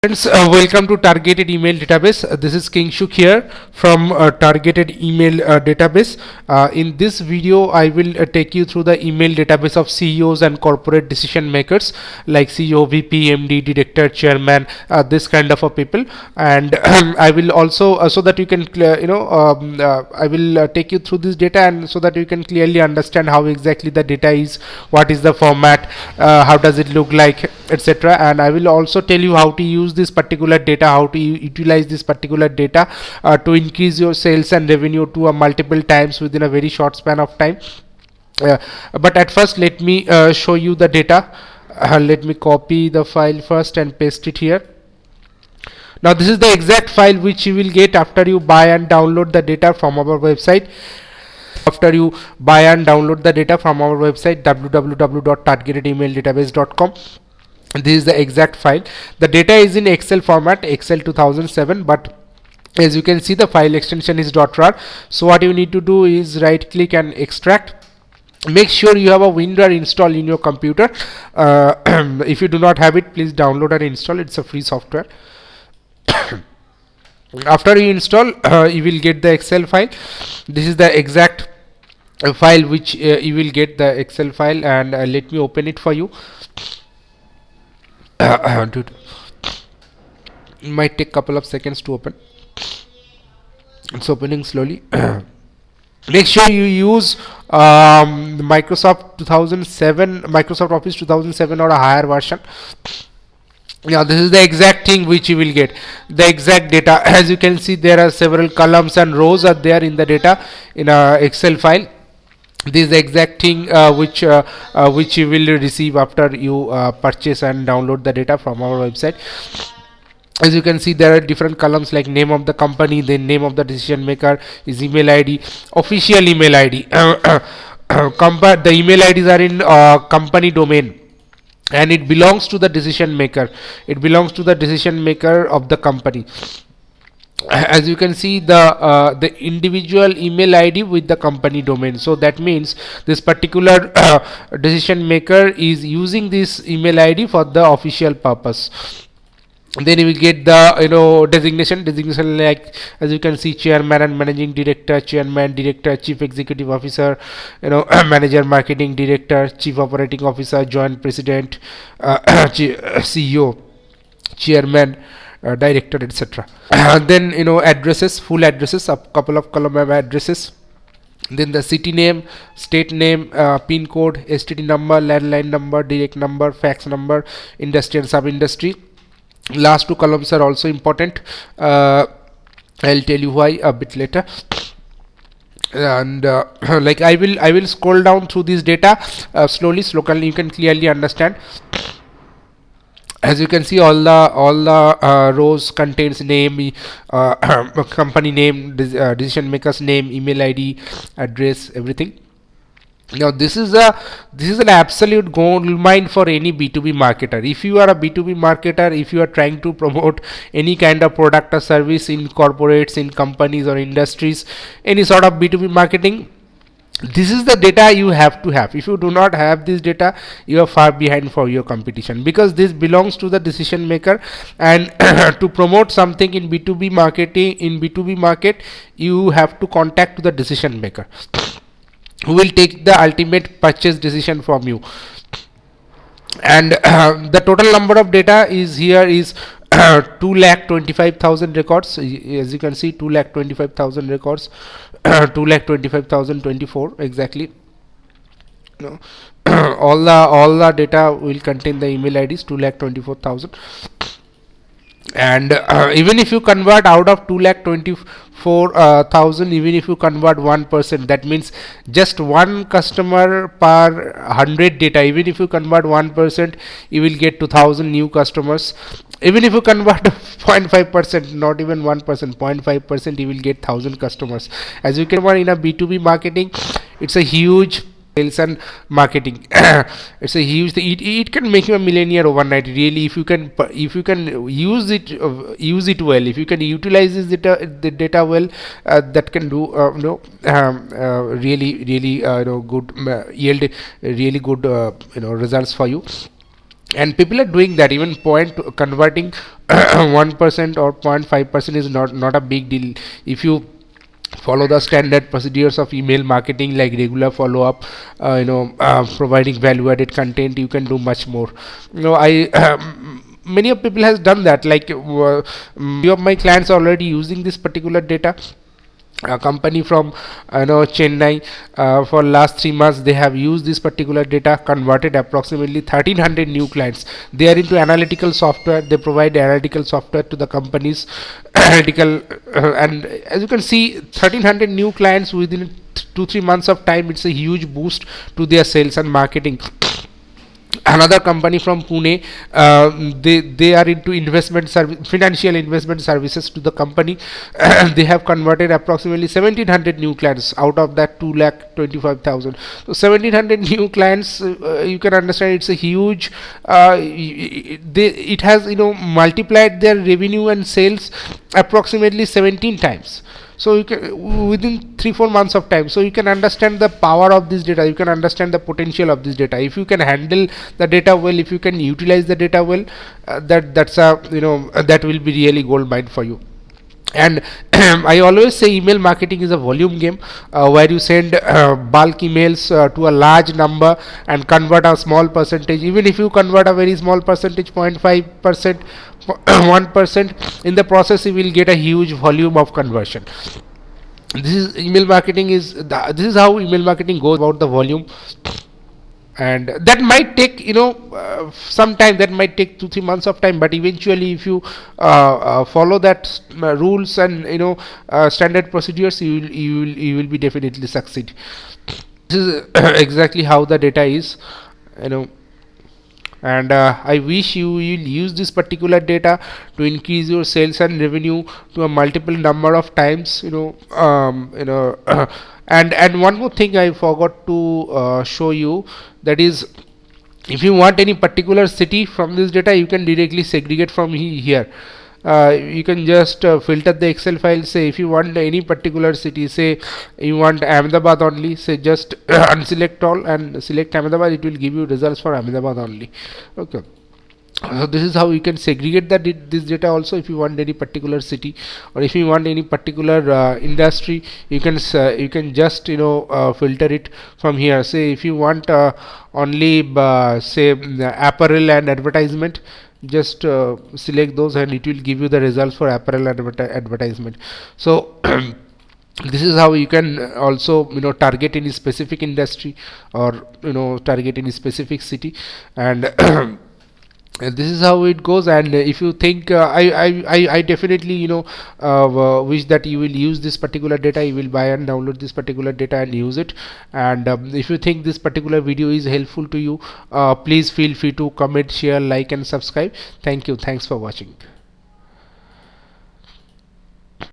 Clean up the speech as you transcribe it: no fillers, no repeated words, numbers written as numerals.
Friends, welcome to Targeted Email Database. This is King Shuk here from Targeted Email Database. In this video, I will take you through the email database of CEOs and corporate decision makers like CEO, VP, MD, Director, Chairman, this kind of people. And I will also, so that you can, I will take you through this data, and so that you can clearly understand how exactly the data is, what is the format, how does it look like, etc. And I will also tell you how to use this particular data, how to utilize this particular data to increase your sales and revenue to a multiple times within a very short span of time. But at first, let me show you the data. Let me copy the file first and paste it here. Now this is the exact file which you will get after you buy and download the data from our website. After you buy and download the data from our website www.targetedemaildatabase.com, this is the exact file. The data is in Excel format, Excel 2007, but as you can see, the file extension is .rar. So what you need to do is right click and extract. Make sure you have a WinRAR installed in your computer. If you do not have it, please download and install. It's a free software. After you install, you will get the Excel file. This is the exact file which you will get, the Excel file, and let me open it for you. It might take a couple of seconds to open. It's opening slowly. Make sure you use Microsoft Office 2007 or a higher version. Now this is the exact thing which you will get, the exact data. As you can see, there are several columns and rows are there in the data in a Excel file. This is the exact thing which you will receive after you purchase and download the data from our website. As you can see, there are different columns like name of the company, then name of the decision maker, his email ID, official email ID. The email IDs are in company domain, and it belongs to the decision maker. It belongs to the decision maker of the company. As you can see, the individual email ID with the company domain. So that means this particular decision maker is using this email ID for the official purpose. Then you will get the designation like, as you can see, chairman and managing director, chairman, director, chief executive officer, manager, marketing director, chief operating officer, joint president, CEO, chairman, director, etc. Then addresses, full addresses, a couple of column of addresses. Then the city name, state name, pin code, STD number, landline number, direct number, fax number, industry and sub industry. Last two columns are also important. I'll tell you why a bit later. And like I will scroll down through this data slowly. You can clearly understand. As you can see, all the rows contains name, company name, decision maker's name, email ID, address, everything. Now this is an absolute gold mine for any B2B marketer. If you are a B2B marketer, if you are trying to promote any kind of product or service in corporates, in companies or industries, any sort of B2B marketing, this is the data you have to have. If you do not have this data, you are far behind for your competition, because this belongs to the decision maker. And to promote something in B2B marketing, in B2B market, you have to contact to the decision maker, who will take the ultimate purchase decision from you. And the total number of data is here is 2,25,000 records. As you can see, 2,25,000 records, 2,25,024 exactly. All the data will contain the email IDs, 2,24,000. And even if you convert out of 2,24,000, even if you convert 1%, that means just one customer per 100 data. Even if you convert 1%, you will get 2,000 new customers. Even if you convert 0.5%, not even 1%, 0.5%, you will get 1,000 customers. As you can see, in a B2B marketing, it's a huge sales and marketing. It's a huge thing. It can make you a millionaire overnight, really, if you can use it well. If you can utilize the data well, that can do really good yield really good results for you. and people are doing that. Even point converting 1% or 0.5% is not a big deal if you follow the standard procedures of email marketing, like regular follow up, providing value added content. You can do much more. I many of people has done that, like few of my clients are already using this particular data. A company from Chennai, for last 3 months they have used this particular data, converted approximately 1300 new clients. They are into analytical software. They provide analytical software to the companies analytical, and as you can see, 1300 new clients within 2-3 months of time. It's a huge boost to their sales and marketing. Another company from Pune, they are into financial investment services to the company. They have converted approximately 1700 new clients, out of that 2,25,000. So 1700 new clients, you can understand it's a huge, it has multiplied their revenue and sales approximately 17 times. So you can, within 3-4 months of time, so you can understand the power of this data. You can understand the potential of this data. If you can handle the data well, if you can utilize the data well, that's a that will be really gold mine for you. And I always say email marketing is a volume game, where you send bulk emails to a large number and convert a small percentage. Even if you convert a very small percentage, 0.5%, 1%, in the process you will get a huge volume of conversion. This is email marketing is this is how email marketing goes about the volume. And that might take some time. That might take 2-3 months of time, but eventually if you follow that rules and standard procedures, you will be definitely succeed. This is exactly how the data is, you know and I wish you will use this particular data to increase your sales and revenue to a multiple number of times. And one more thing I forgot to show you, that is, if you want any particular city from this data, you can directly segregate from here. You can just filter the Excel file. Say if you want any particular city, say you want Ahmedabad only, say just unselect all and select Ahmedabad. It will give you results for Ahmedabad only. Okay. So this is how you can segregate this data. Also, if you want any particular city, or if you want any particular industry, you can just filter it from here. Say if you want only say apparel and advertisement, just select those and it will give you the results for apparel and advertisement. So this is how you can also target any specific industry, or target any specific city. And and this is how it goes. And if you think I definitely wish that you will use this particular data. You will buy and download this particular data and use it. And if you think this particular video is helpful to you, please feel free to comment, share, like and subscribe. Thank you. Thanks for watching.